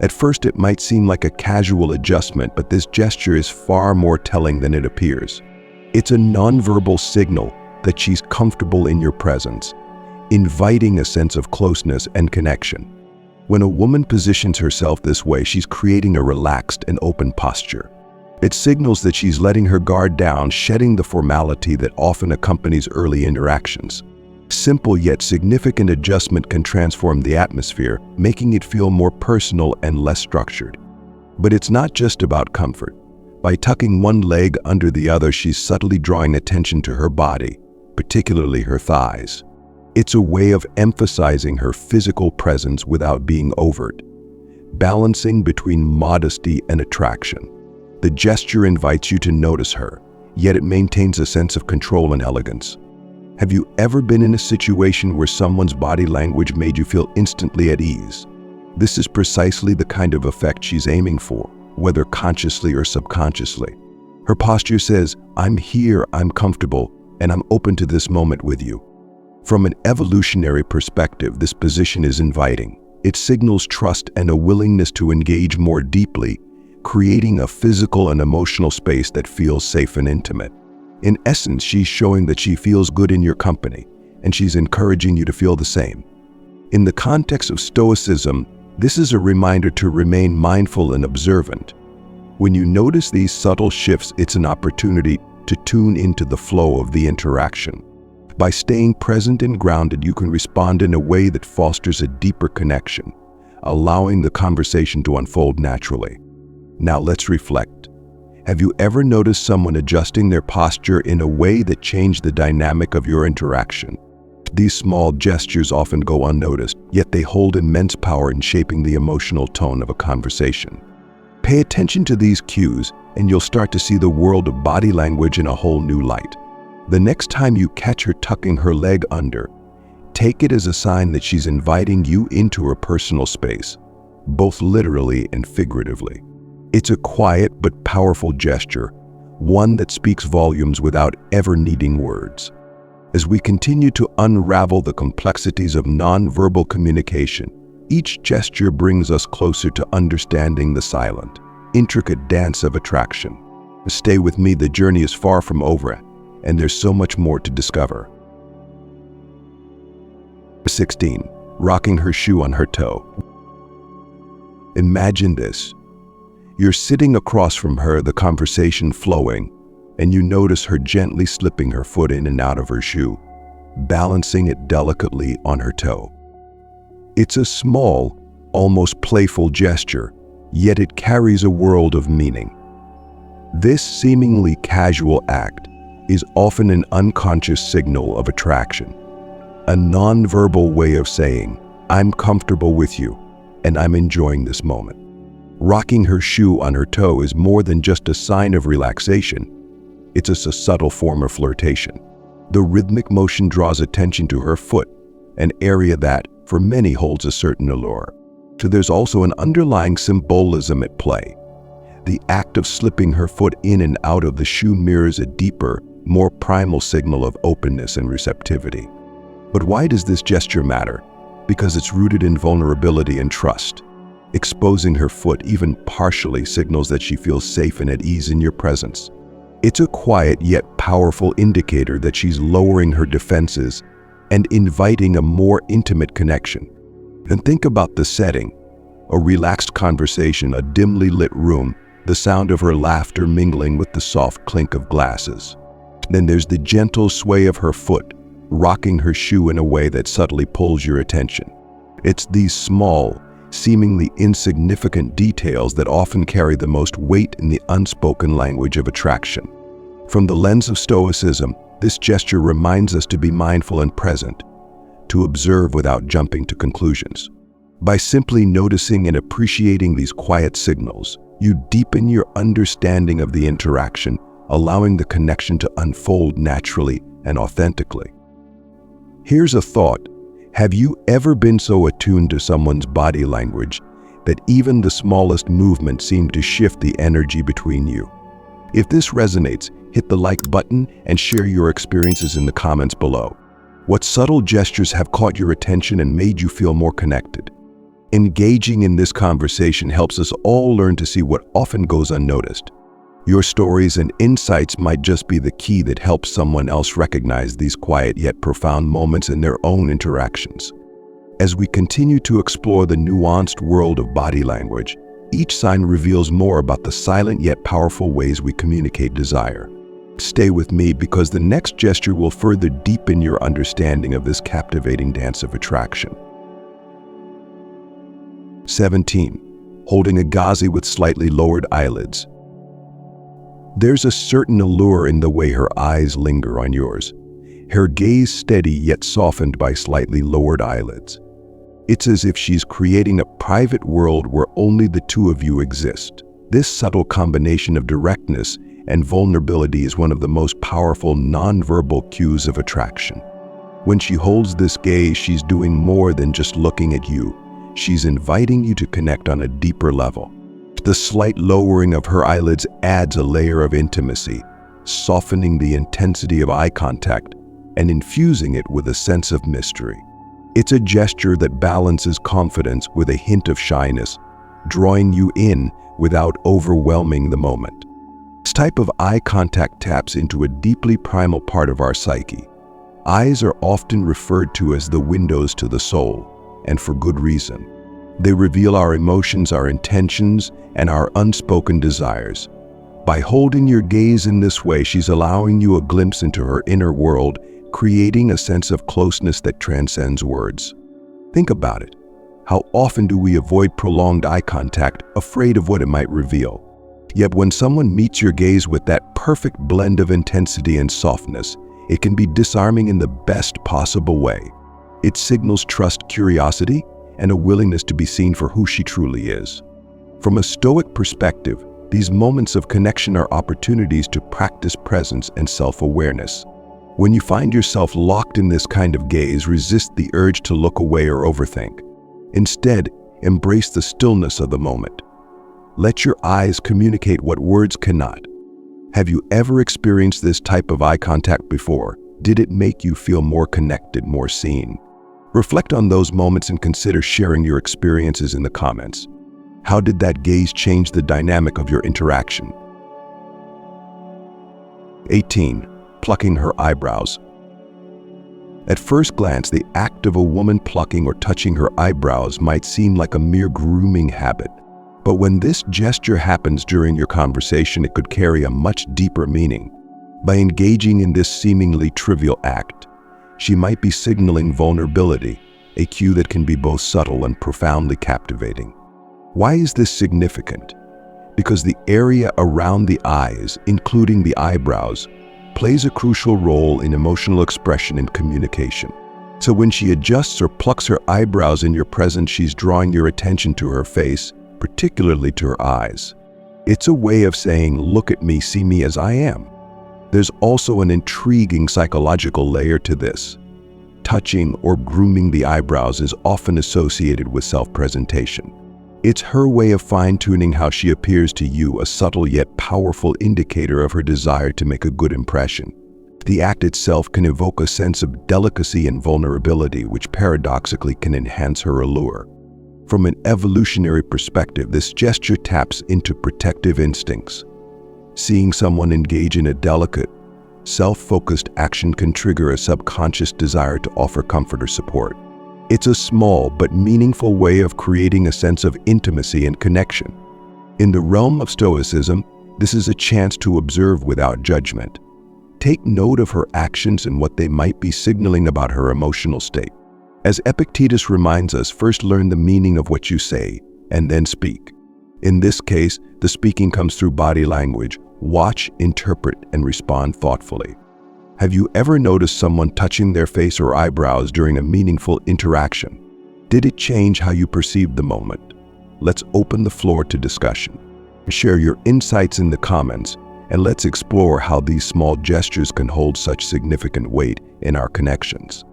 At first, it might seem like a casual adjustment, but this gesture is far more telling than it appears. It's a nonverbal signal that she's comfortable in your presence, inviting a sense of closeness and connection. When a woman positions herself this way, she's creating a relaxed and open posture. It signals that she's letting her guard down, shedding the formality that often accompanies early interactions. Simple yet significant adjustment can transform the atmosphere, making it feel more personal and less structured. But it's not just about comfort. By tucking one leg under the other, she's subtly drawing attention to her body, particularly her thighs. It's a way of emphasizing her physical presence without being overt, balancing between modesty and attraction. The gesture invites you to notice her, yet it maintains a sense of control and elegance. Have you ever been in a situation where someone's body language made you feel instantly at ease? This is precisely the kind of effect she's aiming for, whether consciously or subconsciously. Her posture says, "I'm here, I'm comfortable, and I'm open to this moment with you." From an evolutionary perspective, this position is inviting. It signals trust and a willingness to engage more deeply, creating a physical and emotional space that feels safe and intimate. In essence, she's showing that she feels good in your company, and she's encouraging you to feel the same. In the context of Stoicism, this is a reminder to remain mindful and observant. When you notice these subtle shifts, it's an opportunity to tune into the flow of the interaction. By staying present and grounded, you can respond in a way that fosters a deeper connection, allowing the conversation to unfold naturally. Now let's reflect. Have you ever noticed someone adjusting their posture in a way that changed the dynamic of your interaction? These small gestures often go unnoticed, yet they hold immense power in shaping the emotional tone of a conversation. Pay attention to these cues, and you'll start to see the world of body language in a whole new light. The next time you catch her tucking her leg under, take it as a sign that she's inviting you into her personal space, both literally and figuratively. It's a quiet but powerful gesture, one that speaks volumes without ever needing words. As we continue to unravel the complexities of nonverbal communication, each gesture brings us closer to understanding the silent, intricate dance of attraction. Stay with me, the journey is far from over, and there's so much more to discover. 16. Rocking her shoe on her toe. Imagine this. You're sitting across from her, the conversation flowing, and you notice her gently slipping her foot in and out of her shoe, balancing it delicately on her toe. It's a small, almost playful gesture, yet it carries a world of meaning. This seemingly casual act is often an unconscious signal of attraction, a nonverbal way of saying, "I'm comfortable with you, and I'm enjoying this moment." Rocking her shoe on her toe is more than just a sign of relaxation. It's a subtle form of flirtation. The rhythmic motion draws attention to her foot, an area that, for many, holds a certain allure. So there's also an underlying symbolism at play. The act of slipping her foot in and out of the shoe mirrors a deeper, more primal signal of openness and receptivity. But why does this gesture matter? Because it's rooted in vulnerability and trust. Exposing her foot, even partially, signals that she feels safe and at ease in your presence. It's a quiet yet powerful indicator that she's lowering her defenses and inviting a more intimate connection. And think about the setting. A relaxed conversation, a dimly lit room, the sound of her laughter mingling with the soft clink of glasses. Then there's the gentle sway of her foot, rocking her shoe in a way that subtly pulls your attention. It's these small, seemingly insignificant details that often carry the most weight in the unspoken language of attraction. From the lens of Stoicism, this gesture reminds us to be mindful and present, to observe without jumping to conclusions. By simply noticing and appreciating these quiet signals, you deepen your understanding of the interaction, allowing the connection to unfold naturally and authentically. Here's a thought. Have you ever been so attuned to someone's body language that even the smallest movement seemed to shift the energy between you? If this resonates, hit the like button and share your experiences in the comments below. What subtle gestures have caught your attention and made you feel more connected? Engaging in this conversation helps us all learn to see what often goes unnoticed. Your stories and insights might just be the key that helps someone else recognize these quiet yet profound moments in their own interactions. As we continue to explore the nuanced world of body language, each sign reveals more about the silent yet powerful ways we communicate desire. Stay with me because the next gesture will further deepen your understanding of this captivating dance of attraction. 17. Holding a gaze with slightly lowered eyelids. There's a certain allure in the way her eyes linger on yours, her gaze steady yet softened by slightly lowered eyelids. It's as if she's creating a private world where only the two of you exist. This subtle combination of directness and vulnerability is one of the most powerful nonverbal cues of attraction. When she holds this gaze, she's doing more than just looking at you. She's inviting you to connect on a deeper level. The slight lowering of her eyelids adds a layer of intimacy, softening the intensity of eye contact and infusing it with a sense of mystery. It's a gesture that balances confidence with a hint of shyness, drawing you in without overwhelming the moment. This type of eye contact taps into a deeply primal part of our psyche. Eyes are often referred to as the windows to the soul, and for good reason. They reveal our emotions, our intentions, and our unspoken desires. By holding your gaze in this way, she's allowing you a glimpse into her inner world, creating a sense of closeness that transcends words. Think about it. How often do we avoid prolonged eye contact, afraid of what it might reveal? Yet when someone meets your gaze with that perfect blend of intensity and softness, it can be disarming in the best possible way. It signals trust, curiosity, and a willingness to be seen for who she truly is. From a Stoic perspective, these moments of connection are opportunities to practice presence and self-awareness. When you find yourself locked in this kind of gaze, resist the urge to look away or overthink. Instead, embrace the stillness of the moment. Let your eyes communicate what words cannot. Have you ever experienced this type of eye contact before? Did it make you feel more connected, more seen? Reflect on those moments and consider sharing your experiences in the comments. How did that gaze change the dynamic of your interaction? 18. Plucking her eyebrows. At first glance, the act of a woman plucking or touching her eyebrows might seem like a mere grooming habit. But when this gesture happens during your conversation, it could carry a much deeper meaning. By engaging in this seemingly trivial act, she might be signaling vulnerability, a cue that can be both subtle and profoundly captivating. Why is this significant? Because the area around the eyes, including the eyebrows, plays a crucial role in emotional expression and communication. So when she adjusts or plucks her eyebrows in your presence, she's drawing your attention to her face, particularly to her eyes. It's a way of saying, "Look at me, see me as I am." There's also an intriguing psychological layer to this. Touching or grooming the eyebrows is often associated with self-presentation. It's her way of fine-tuning how she appears to you, a subtle yet powerful indicator of her desire to make a good impression. The act itself can evoke a sense of delicacy and vulnerability, which paradoxically can enhance her allure. From an evolutionary perspective, this gesture taps into protective instincts. Seeing someone engage in a delicate, self-focused action can trigger a subconscious desire to offer comfort or support. It's a small but meaningful way of creating a sense of intimacy and connection. In the realm of Stoicism, this is a chance to observe without judgment. Take note of her actions and what they might be signaling about her emotional state. As Epictetus reminds us, first learn the meaning of what you say, and then speak. In this case, the speaking comes through body language. Watch, interpret, and respond thoughtfully. Have you ever noticed someone touching their face or eyebrows during a meaningful interaction? Did it change how you perceived the moment? Let's open the floor to discussion. Share your insights in the comments, and let's explore how these small gestures can hold such significant weight in our connections.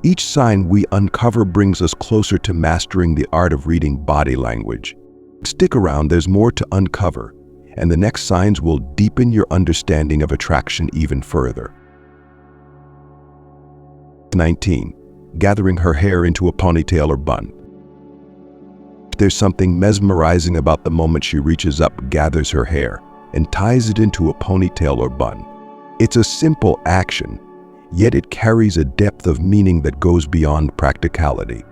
Each sign we uncover brings us closer to mastering the art of reading body language. Stick around, there's more to uncover, and the next signs will deepen your understanding of attraction even further. 19. Gathering her hair into a ponytail or bun. There's something mesmerizing about the moment she reaches up, gathers her hair, and ties it into a ponytail or bun. It's a simple action, yet it carries a depth of meaning that goes beyond practicality.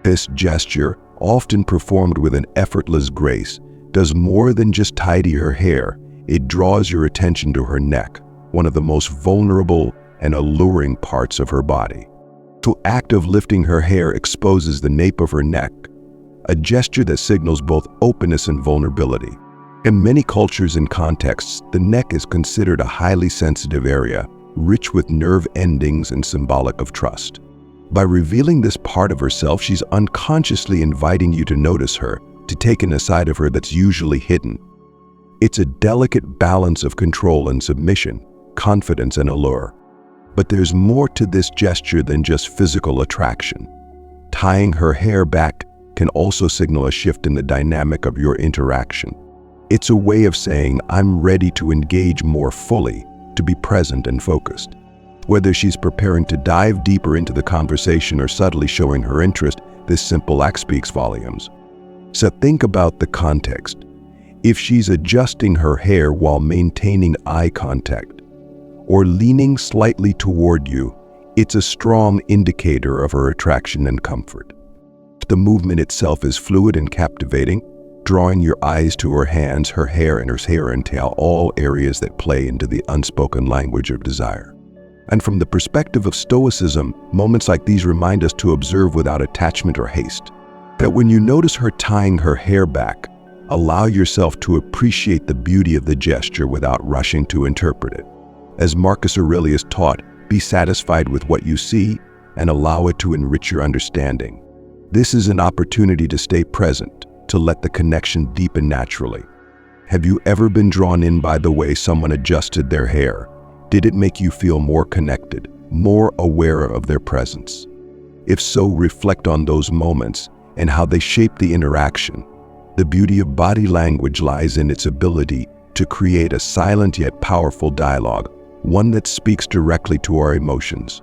This gesture, often performed with an effortless grace, does more than just tidy her hair. It draws your attention to her neck, one of the most vulnerable and alluring parts of her body. The act of lifting her hair exposes the nape of her neck, a gesture that signals both openness and vulnerability. In many cultures and contexts, the neck is considered a highly sensitive area, rich with nerve endings and symbolic of trust. By revealing this part of herself, she's unconsciously inviting you to notice her, to take in a side of her that's usually hidden. It's a delicate balance of control and submission, confidence and allure. But there's more to this gesture than just physical attraction. Tying her hair back can also signal a shift in the dynamic of your interaction. It's a way of saying, I'm ready to engage more fully, to be present and focused. Whether she's preparing to dive deeper into the conversation or subtly showing her interest, this simple act speaks volumes. So think about the context. If she's adjusting her hair while maintaining eye contact, or leaning slightly toward you, it's a strong indicator of her attraction and comfort. The movement itself is fluid and captivating, drawing your eyes to her hands, her hair, and her hair and tail, all areas that play into the unspoken language of desire. And from the perspective of Stoicism, moments like these remind us to observe without attachment or haste. That when you notice her tying her hair back, allow yourself to appreciate the beauty of the gesture without rushing to interpret it. As Marcus Aurelius taught, be satisfied with what you see and allow it to enrich your understanding. This is an opportunity to stay present, to let the connection deepen naturally. Have you ever been drawn in by the way someone adjusted their hair? Did it make you feel more connected, more aware of their presence? If so, reflect on those moments and how they shape the interaction. The beauty of body language lies in its ability to create a silent yet powerful dialogue, one that speaks directly to our emotions.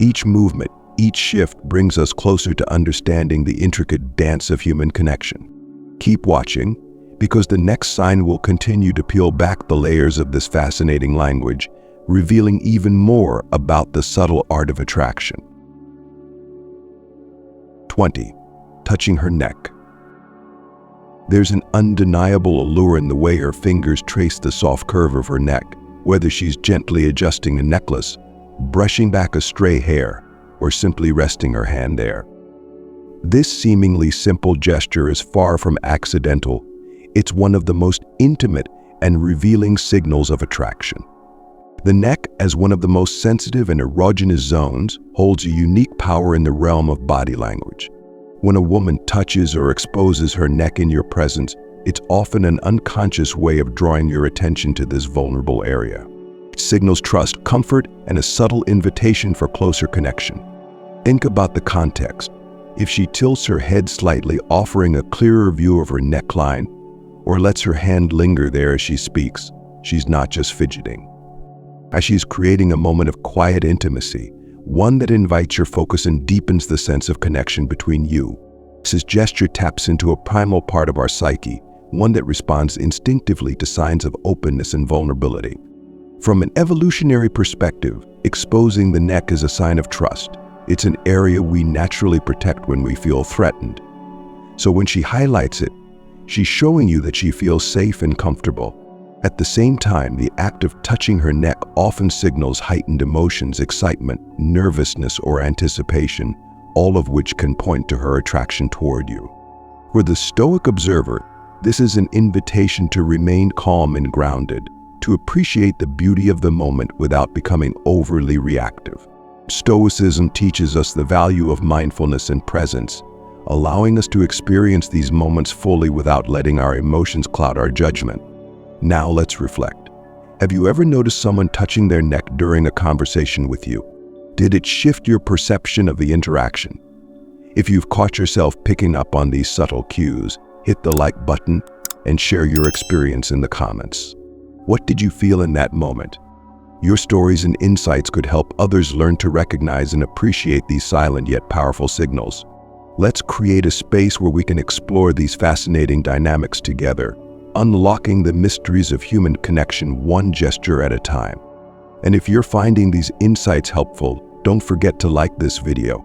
Each movement, each shift brings us closer to understanding the intricate dance of human connection. Keep watching, because the next sign will continue to peel back the layers of this fascinating language, revealing even more about the subtle art of attraction. 20. Touching her neck. There's an undeniable allure in the way her fingers trace the soft curve of her neck, whether she's gently adjusting a necklace, brushing back a stray hair, or simply resting her hand there. This seemingly simple gesture is far from accidental. It's one of the most intimate and revealing signals of attraction. The neck, as one of the most sensitive and erogenous zones, holds a unique power in the realm of body language. When a woman touches or exposes her neck in your presence, it's often an unconscious way of drawing your attention to this vulnerable area. It signals trust, comfort, and a subtle invitation for closer connection. Think about the context. If she tilts her head slightly, offering a clearer view of her neckline, or lets her hand linger there as she speaks, she's not just fidgeting. As she's creating a moment of quiet intimacy, one that invites your focus and deepens the sense of connection between you. This gesture taps into a primal part of our psyche, one that responds instinctively to signs of openness and vulnerability. From an evolutionary perspective, exposing the neck is a sign of trust. It's an area we naturally protect when we feel threatened. So when she highlights it, she's showing you that she feels safe and comfortable. At the same time, the act of touching her neck often signals heightened emotions, excitement, nervousness, or anticipation, all of which can point to her attraction toward you. For the Stoic observer, this is an invitation to remain calm and grounded, to appreciate the beauty of the moment without becoming overly reactive. Stoicism teaches us the value of mindfulness and presence, allowing us to experience these moments fully without letting our emotions cloud our judgment. Now let's reflect. Have you ever noticed someone touching their neck during a conversation with you? Did it shift your perception of the interaction? If you've caught yourself picking up on these subtle cues, hit the like button and share your experience in the comments. What did you feel in that moment? Your stories and insights could help others learn to recognize and appreciate these silent yet powerful signals. Let's create a space where we can explore these fascinating dynamics together, unlocking the mysteries of human connection one gesture at a time. And if you're finding these insights helpful, don't forget to like this video.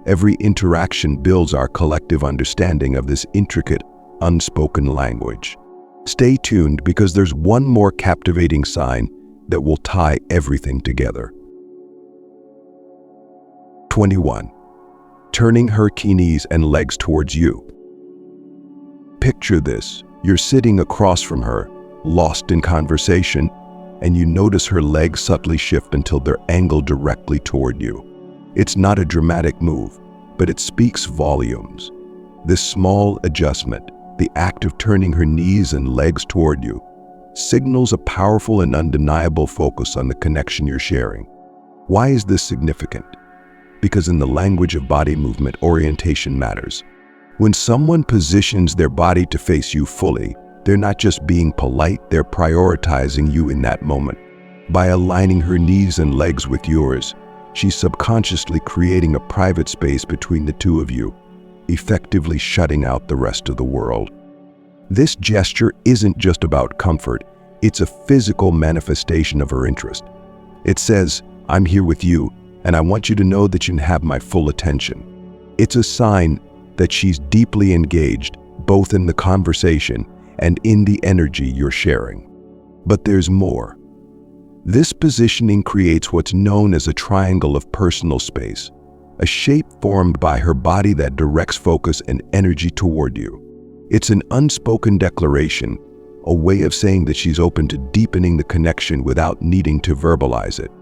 Every interaction builds our collective understanding of this intricate, unspoken language. Stay tuned because there's one more captivating sign that will tie everything together. 21. Turning her knees and legs towards you. Picture this. You're sitting across from her, lost in conversation, and you notice her legs subtly shift until they're angled directly toward you. It's not a dramatic move, but it speaks volumes. This small adjustment, the act of turning her knees and legs toward you, signals a powerful and undeniable focus on the connection you're sharing. Why is this significant? Because in the language of body movement, orientation matters. When someone positions their body to face you fully, they're not just being polite, they're prioritizing you in that moment. By aligning her knees and legs with yours, she's subconsciously creating a private space between the two of you, effectively shutting out the rest of the world. This gesture isn't just about comfort, it's a physical manifestation of her interest. It says, "I'm here with you, and I want you to know that you have my full attention." It's a sign that she's deeply engaged, both in the conversation and in the energy you're sharing. But there's more. This positioning creates what's known as a triangle of personal space, a shape formed by her body that directs focus and energy toward you. It's an unspoken declaration, a way of saying that she's open to deepening the connection without needing to verbalize it.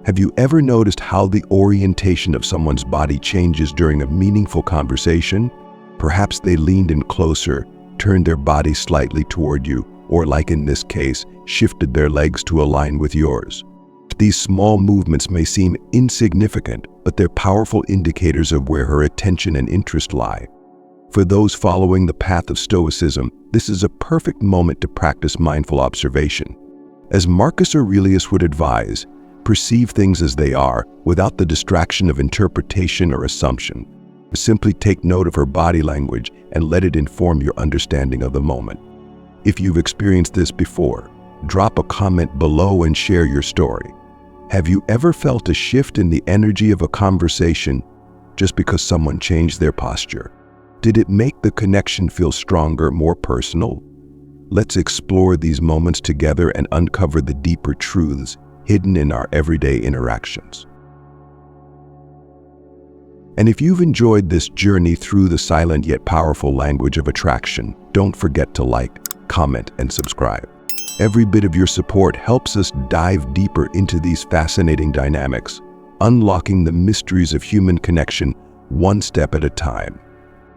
Have you ever noticed how the orientation of someone's body changes during a meaningful conversation? Perhaps they leaned in closer, turned their body slightly toward you, or like in this case, shifted their legs to align with yours. These small movements may seem insignificant, but they're powerful indicators of where her attention and interest lie. For those following the path of Stoicism, this is a perfect moment to practice mindful observation. As Marcus Aurelius would advise, perceive things as they are without the distraction of interpretation or assumption. Simply take note of her body language and let it inform your understanding of the moment. If you've experienced this before, drop a comment below and share your story. Have you ever felt a shift in the energy of a conversation just because someone changed their posture? Did it make the connection feel stronger, more personal? Let's explore these moments together and uncover the deeper truths hidden in our everyday interactions. And if you've enjoyed this journey through the silent yet powerful language of attraction, don't forget to like, comment, and subscribe. Every bit of your support helps us dive deeper into these fascinating dynamics, unlocking the mysteries of human connection one step at a time.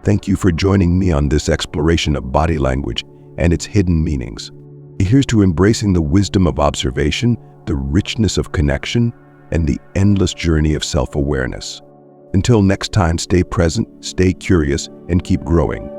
Thank you for joining me on this exploration of body language and its hidden meanings. Here's to embracing the wisdom of observation, the richness of connection, and the endless journey of self-awareness. Until next time, stay present, stay curious, and keep growing.